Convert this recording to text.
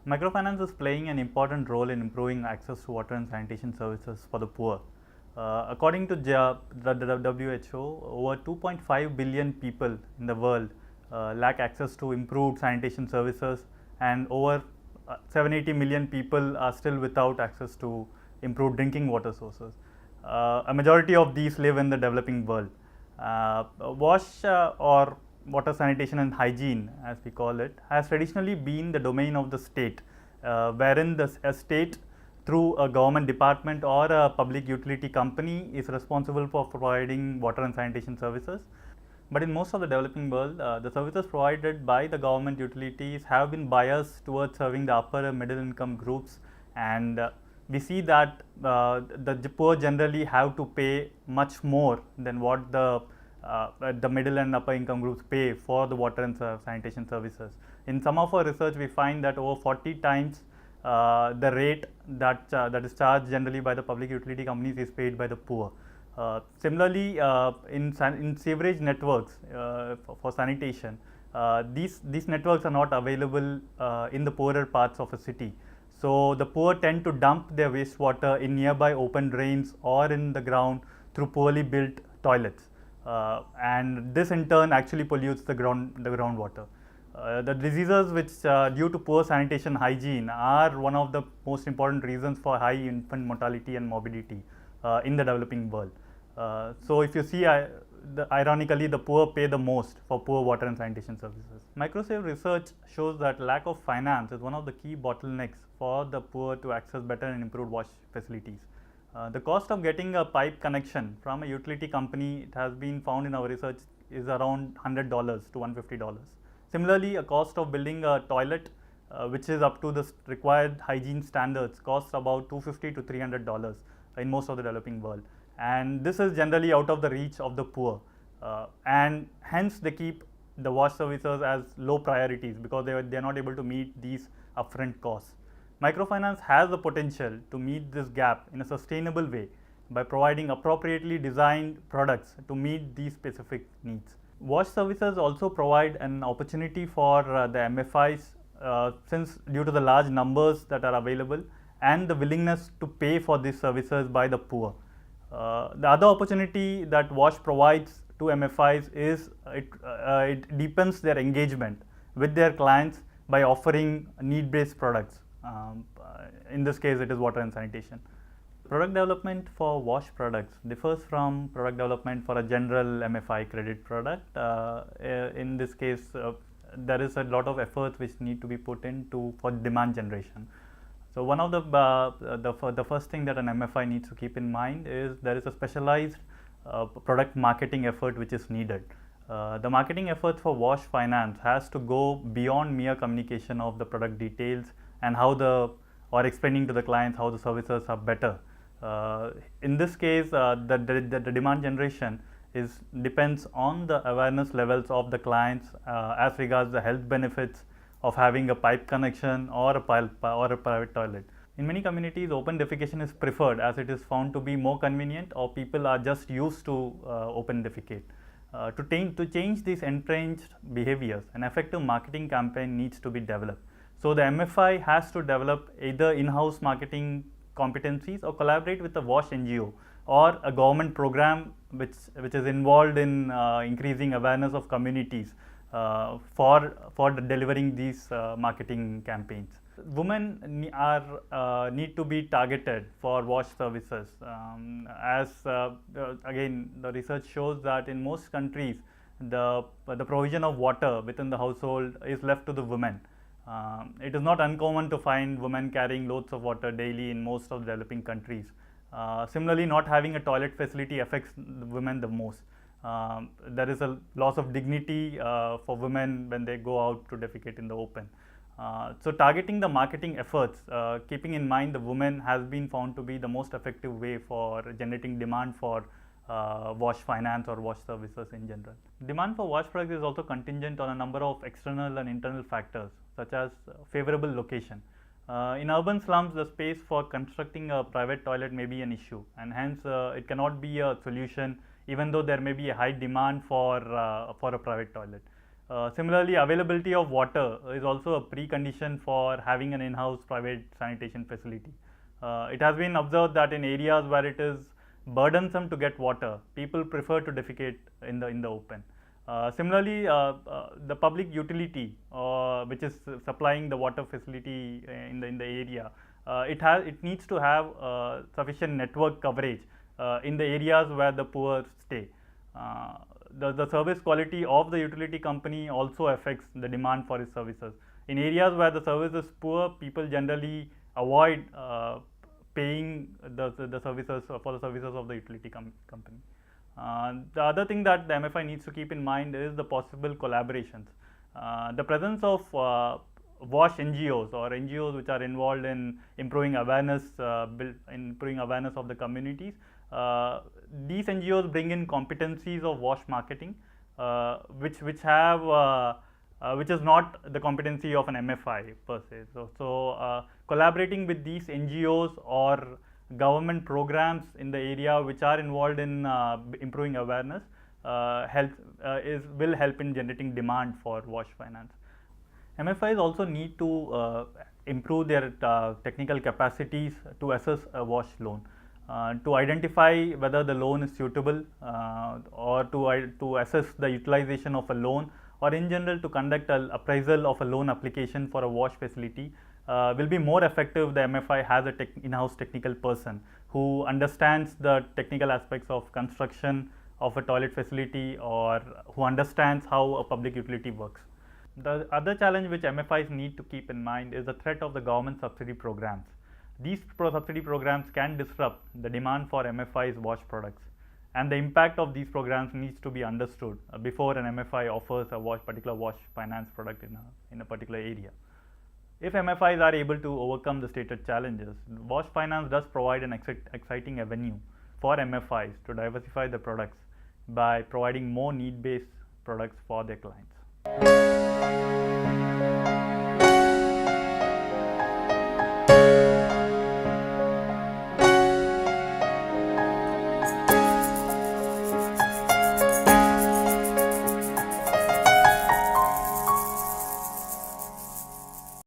Microfinance is playing an important role in improving access to water and sanitation services for the poor. According to the WHO, over 2.5 billion people in the world lack access to improved sanitation services, and over 780 million people are still without access to improved drinking water sources. A majority of these live in the developing world. WASH or water sanitation and hygiene, as we call it, has traditionally been the domain of the state, wherein a state through a government department or a public utility company is responsible for providing water and sanitation services. But in most of the developing world, the services provided by the government utilities have been biased towards serving the upper and middle income groups, and we see that the poor generally have to pay much more than what the middle and upper income groups pay for the water and sanitation services. In some of our research, we find that over 40 times the rate that is charged generally by the public utility companies is paid by the poor. Similarly, in sewerage networks for sanitation, these networks are not available in the poorer parts of a city. So the poor tend to dump their wastewater in nearby open drains or in the ground through poorly built toilets, and this in turn actually pollutes the groundwater. The diseases which due to poor sanitation hygiene are one of the most important reasons for high infant mortality and morbidity in the developing world. So if you see, ironically, the poor pay the most for poor water and sanitation services. Microsave research shows that lack of finance is one of the key bottlenecks for the poor to access better and improved wash facilities. The cost of getting a pipe connection from a utility company, it has been found in our research, is around $100 to $150. Similarly, a cost of building a toilet, which is up to the required hygiene standards, costs about $250 to $300 in most of the developing world. And this is generally out of the reach of the poor, and hence they keep the wash services as low priorities because they are not able to meet these upfront costs. Microfinance has the potential to meet this gap in a sustainable way by providing appropriately designed products to meet these specific needs. Wash services also provide an opportunity for the MFIs, since due to the large numbers that are available and the willingness to pay for these services by the poor. The other opportunity that WASH provides to MFIs is it deepens their engagement with their clients by offering need-based products. In this case, it is water and sanitation. Product development for WASH products differs from product development for a general MFI credit product. In this case, there is a lot of efforts which need to be put into for demand generation. So one of the first thing that an MFI needs to keep in mind is there is a specialized product marketing effort which is needed. The marketing efforts for WASH Finance has to go beyond mere communication of the product details and or explaining to the clients how the services are better. In this case, the demand generation depends on the awareness levels of the clients as regards the health benefits of having a pipe connection or a private toilet. In many communities, open defecation is preferred as it is found to be more convenient, or people are just used to open defecate. To change these entrenched behaviors, an effective marketing campaign needs to be developed. So the MFI has to develop either in-house marketing competencies or collaborate with a WASH NGO or a government program which is involved in increasing awareness of communities for delivering these marketing campaigns. Women need to be targeted for WASH services, again the research shows that in most countries the provision of water within the household is left to the women. It is not uncommon to find women carrying loads of water daily in most of the developing countries. Similarly, not having a toilet facility affects the women the most. There is a loss of dignity for women when they go out to defecate in the open. So targeting the marketing efforts, keeping in mind the women, has been found to be the most effective way for generating demand for WASH finance or WASH services in general. Demand for WASH products is also contingent on a number of external and internal factors such as favorable location. In urban slums, the space for constructing a private toilet may be an issue, and hence it cannot be a solution even though there may be a high demand for a private toilet. Similarly, availability of water is also a precondition for having an in-house private sanitation facility. It has been observed that in areas where it is burdensome to get water, people prefer to defecate in the open. Similarly, the public utility, which is supplying the water facility in the area, it needs to have sufficient network coverage in the areas where the poor stay. The service quality of the utility company also affects the demand for its services. In areas where the service is poor, people generally avoid paying the services for the services of the utility company. The other thing that the MFI needs to keep in mind is the possible collaborations. The presence of WASH NGOs or NGOs which are involved in improving awareness, improving awareness of the communities. These NGOs bring in competencies of WASH marketing, which is not the competency of an MFI per se. So collaborating with these NGOs or government programs in the area which are involved in improving awareness will help in generating demand for WASH finance. MFIs also need to improve their technical capacities to assess a WASH loan, to identify whether the loan is suitable, or to assess the utilization of a loan, or in general to conduct an appraisal of a loan application for a WASH facility. Will be more effective the MFI has a in-house technical person who understands the technical aspects of construction of a toilet facility, or who understands how a public utility works. The other challenge which MFIs need to keep in mind is the threat of the government subsidy programs. These subsidy programs can disrupt the demand for MFIs WASH products, and the impact of these programs needs to be understood before an MFI offers a particular WASH finance product in a particular area. If MFIs are able to overcome the stated challenges, WASH finance does provide an exciting avenue for MFIs to diversify the products by providing more need-based products for their clients.